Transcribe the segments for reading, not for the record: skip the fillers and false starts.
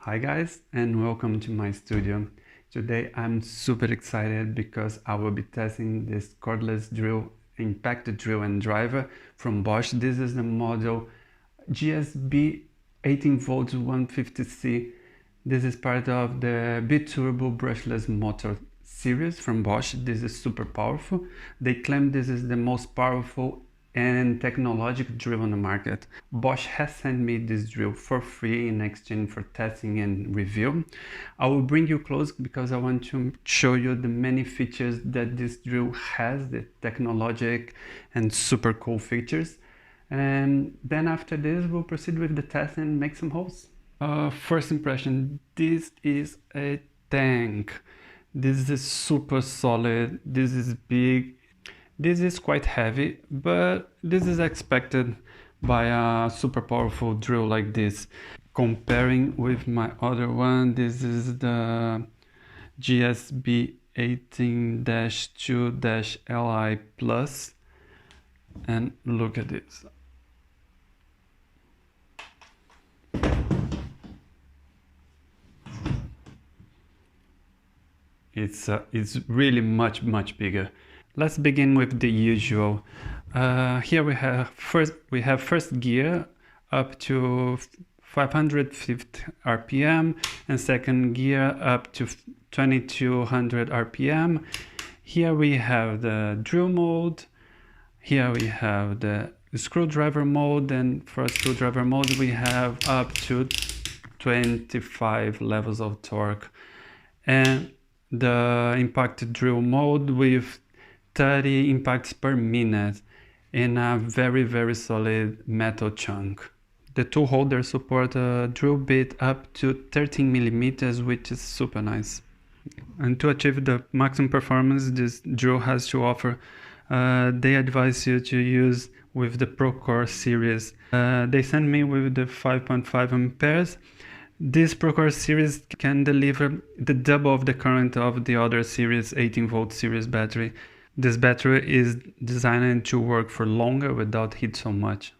Hi guys, and welcome to my studio. Today I'm super excited because I will be testing this cordless drill, impact drill and driver from Bosch. This is the model GSB 18v-150C. This is part of the Biturbo brushless motor series from Bosch. This is super powerful. They claim this is the most powerful and technological drill on the market. Bosch has sent me this drill for free in exchange for testing and review. I will bring you close because I want to show you the many features that this drill has, the technologic and super cool features. And then after this, we'll proceed with the test and make some holes. First impression, this is a tank. This is super solid, this is big. This is quite heavy, but this is expected by a super powerful drill like this. Comparing with my other one, this is the GSB 18-2-Li Plus, and look at this. It's really much bigger. Let's begin with the usual. Here we have first gear up to 550 RPM and second gear up to 2200 RPM. Here we have the drill mode. Here we have the screwdriver mode, and for screwdriver mode we have up to 25 levels of torque, and the impact drill mode with 30 impacts per minute in a very solid metal chunk. The tool holder support a drill bit up to 13 millimeters, which is super nice. And to achieve the maximum performance this drill has to offer, they advise you to use with the Procore series. They sent me with the 5.5 amperes. This Procore series can deliver the double of the current of the other series 18-volt series battery. This battery is designed to work for longer without heat so much.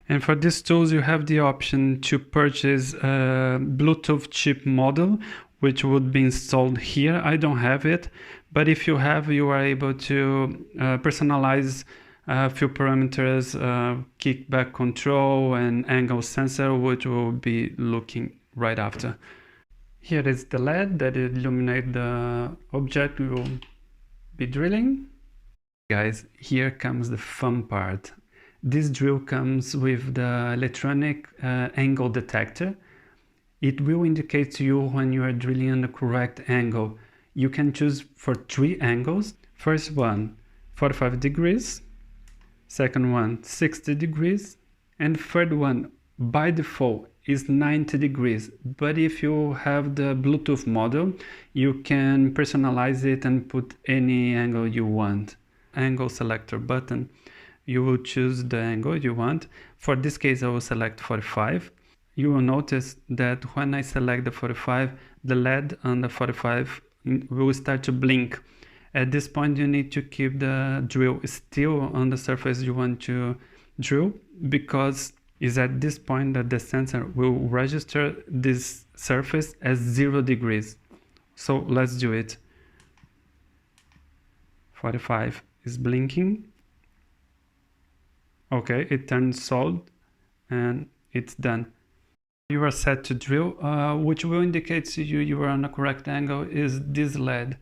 And for these tools you have the option to purchase a Bluetooth chip model, which would be installed here. I don't have it, but if you have, you are able to personalize a few parameters, kickback control and angle sensor, which will be looking right after. Here is the LED that illuminates the object we will be drilling. Guys, here comes the fun part. This drill comes with the electronic angle detector. It will indicate to you when you are drilling on the correct angle. You can choose for 3 angles. First one, 45 degrees. Second one, 60 degrees. And third one, by default, is 90 degrees. But if you have the Bluetooth model, you can personalize it and put any angle you want. Angle selector button, you will choose the angle you want. For this case I will select 45. You will notice that when I select the 45, the LED on the 45 will start to blink. At this point you need to keep the drill still on the surface you want to drill, because it's at this point that the sensor will register this surface as 0 degrees. So let's do it. 45 is blinking. Okay, it turned solid and it's done. You are set to drill, which will indicate to you you are on the correct angle is this LED.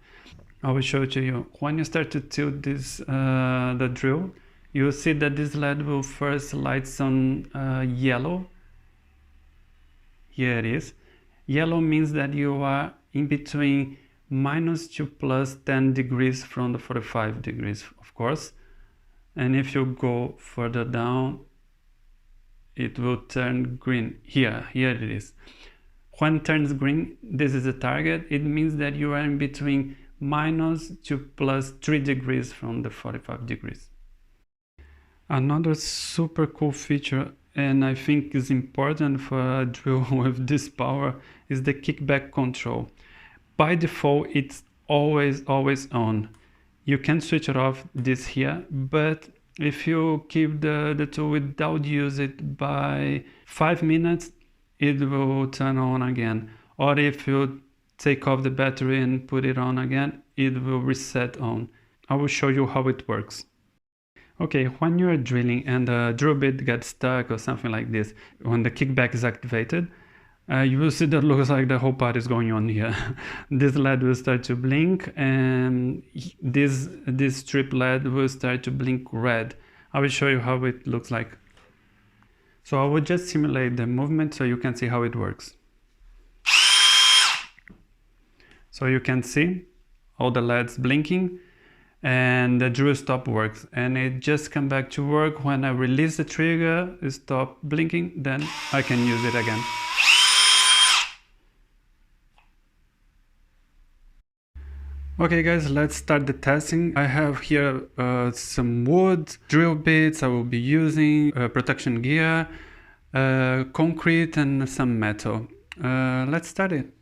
I will show it to you. When you start to tilt this the drill, you will see that this LED will first light some yellow. Here it is. Yellow means that you are in between minus to plus 10 degrees from the 45 degrees, of course. And if you go further down, it will turn green. Here it is. When it turns green, this is the target. It means that you are in between minus to plus 3 degrees from the 45 degrees. Another super cool feature, and I think is important for a drill with this power, is the kickback control. By default, it's always on. You can switch it off this here, but if you keep the tool without use it by 5 minutes, it will turn on again. or if you take off the battery and put it on again, it will reset on. I will show you how it works. Okay, when you are drilling and the drill bit gets stuck or something like this, when the kickback is activated, you will see that looks like the whole part is going on here. This LED will start to blink, and this strip LED will start to blink red. I will show you how it looks like. So I will just simulate the movement so you can see how it works. So you can see all the LEDs blinking, and the drill stop works, and it just come back to work when I release the trigger, it stop blinking, then I can use it again. Okay guys, let's start the testing. I have here some wood, drill bits I will be using, protection gear, concrete and some metal. Let's start it.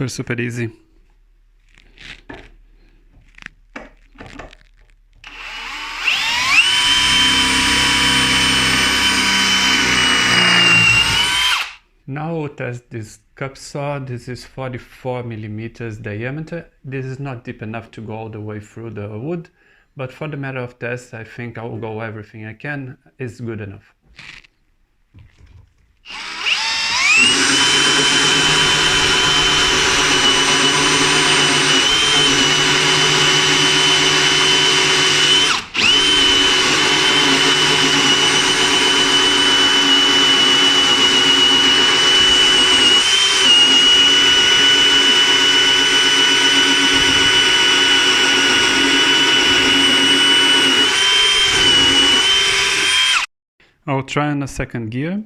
Super easy. Now we'll test this cup saw. This is 44 millimeters diameter. This is not deep enough to go all the way through the wood, but for the matter of test, I think I will go everything I can. It's good enough. I'll try on the second gear.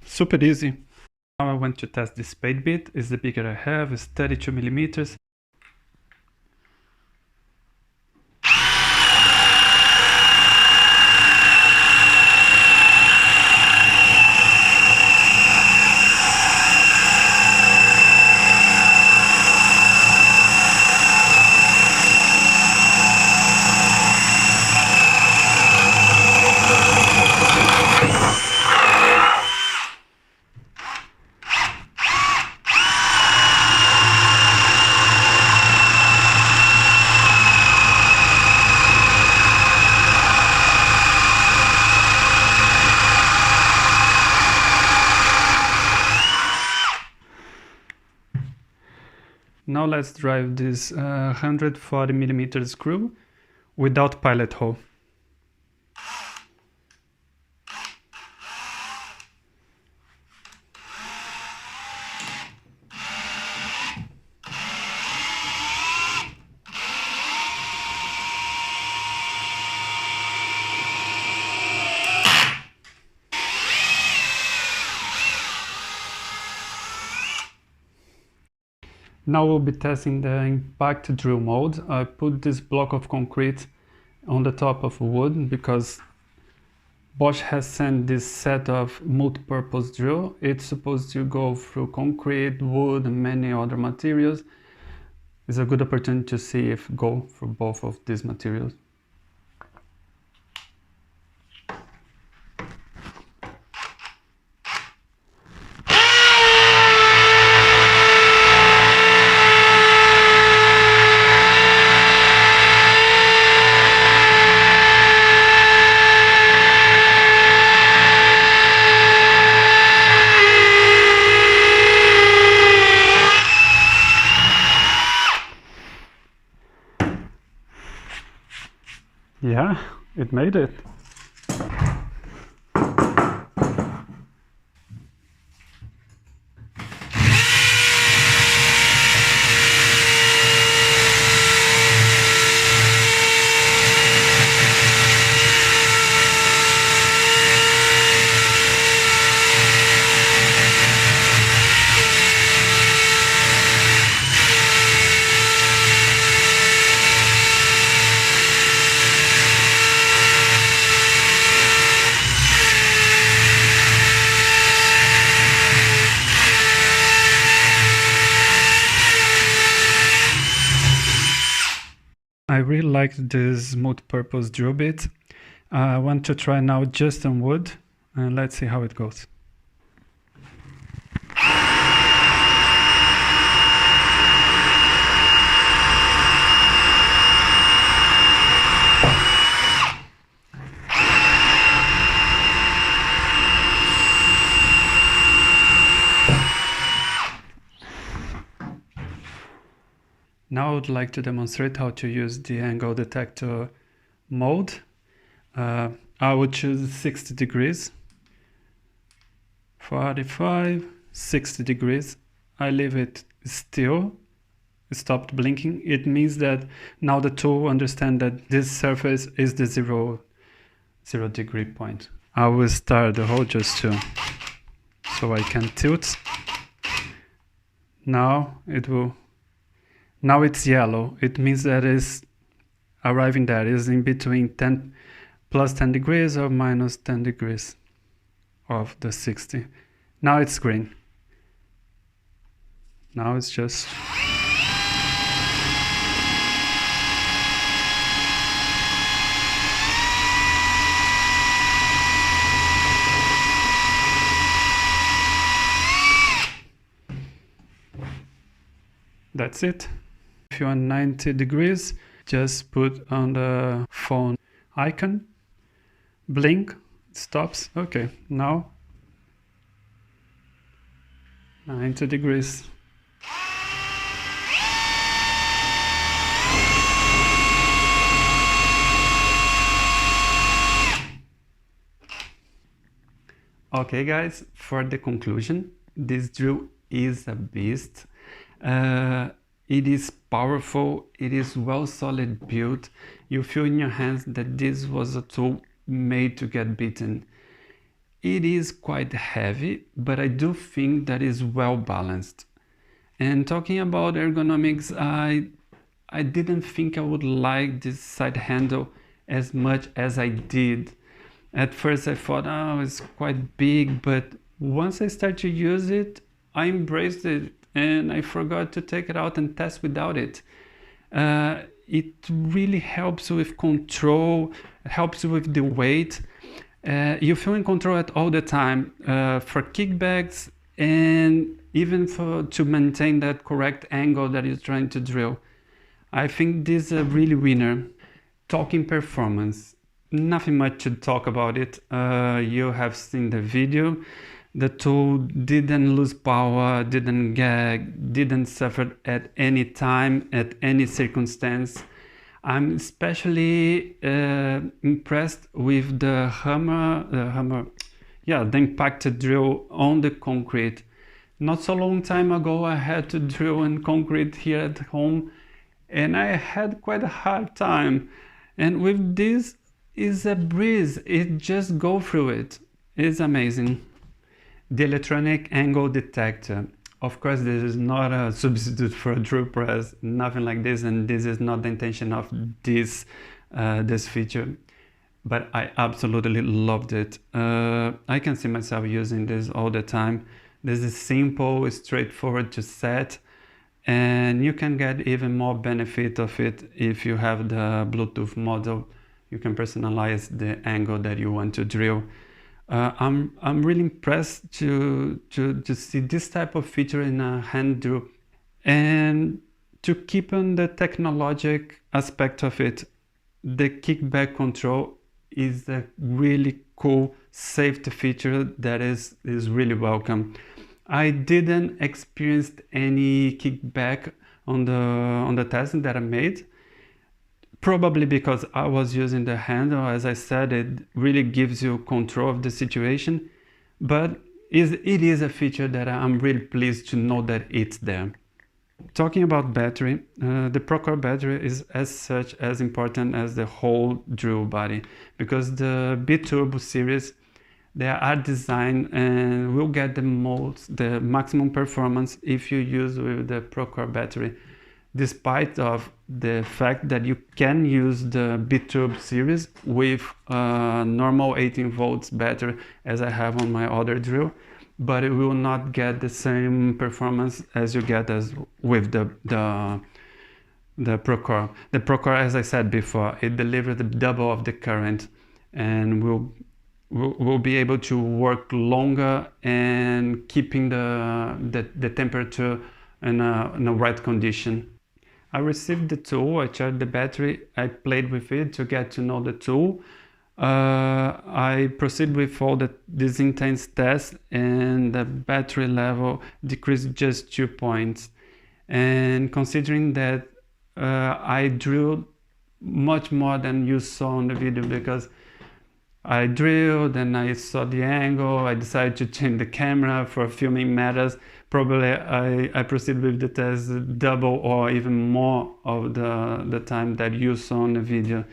Super easy. Now I want to test this spade bit. It's the bigger I have, it's 32 millimeters. Now let's drive this 140 millimeter screw without pilot hole. Now we'll be testing the impact drill mode. I put this block of concrete on the top of wood because Bosch has sent this set of multi-purpose drill. It's supposed to go through concrete, wood and many other materials. It's a good opportunity to see if go through both of these materials. Yeah, it made it. really like this multi-purpose drill bit. I want to try now just on wood, and let's see how it goes. Now I would like to demonstrate how to use the angle detector mode. I would choose 60 degrees, 45, 60 degrees. I leave it still, it stopped blinking. It means that now the tool understands that this surface is the zero degree point. I will start the hole just so I can tilt. Now it's yellow. It means that it's arriving there. It's in between plus 10 degrees or minus 10 degrees of the 60. Now it's green. Now it's just... That's it. If you want 90 degrees, just put on the phone icon, blink, it stops. Okay, now 90 degrees. Okay guys, for the conclusion, this drill is a beast. It is powerful, it is well solid built. You feel in your hands that this was a tool made to get beaten. It is quite heavy, but I do think that is well balanced. And talking about ergonomics, I didn't think I would like this side handle as much as I did. At first I thought, oh, it's quite big, but once I started to use it, I embraced it. And I forgot to take it out and test without it. It really helps with control, helps with the weight. You feel in control at all the time for kickbacks and even to maintain that correct angle that you're trying to drill. I think this is a really winner. Talking performance, nothing much to talk about it. You have seen the video. The tool didn't lose power, didn't gag, didn't suffer at any time, at any circumstance. I'm especially impressed with the impacted drill on the concrete. Not so long time ago I had to drill in concrete here at home and I had quite a hard time. And with this is a breeze, it just go through it. It's amazing. The electronic angle detector. Of course, this is not a substitute for a drill press, nothing like this, and this is not the intention of this feature. But I absolutely loved it. I can see myself using this all the time. This is simple, straightforward to set, and you can get even more benefit of it if you have the Bluetooth model. You can personalize the angle that you want to drill. I'm really impressed to see this type of feature in a hand drill. And to keep on the technologic aspect of it, the kickback control is a really cool safety feature that is really welcome. I didn't experience any kickback on the testing that I made. Probably because I was using the handle. As I said, it really gives you control of the situation, but it is a feature that I'm really pleased to know that it's there. Talking about battery, the Procore battery is as such as important as the whole drill body, because the Biturbo series, they are designed and will get the maximum performance if you use with the Procore battery. Despite of the fact that you can use the Biturbo series with normal 18 volts battery as I have on my other drill, but it will not get the same performance as you get with the the Procore. The Procore, as I said before, it delivers the double of the current, and we'll be able to work longer and keeping the temperature in a right condition. I received the tool, I charged the battery, I played with it to get to know the tool. I proceed with all these intense tests, and the battery level decreased just 2 points. And considering that I drilled much more than you saw in the video, because I drilled and I saw the angle, I decided to change the camera for filming matters. Probably I proceed with the test double or even more of the time that you saw in the video.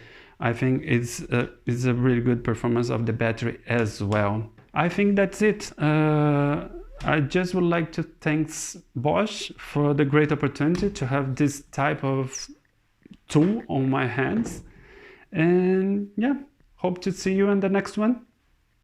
I think it's a really good performance of the battery as well. I think that's it. I just would like to thank Bosch for the great opportunity to have this type of tool on my hands. And yeah, hope to see you in the next one.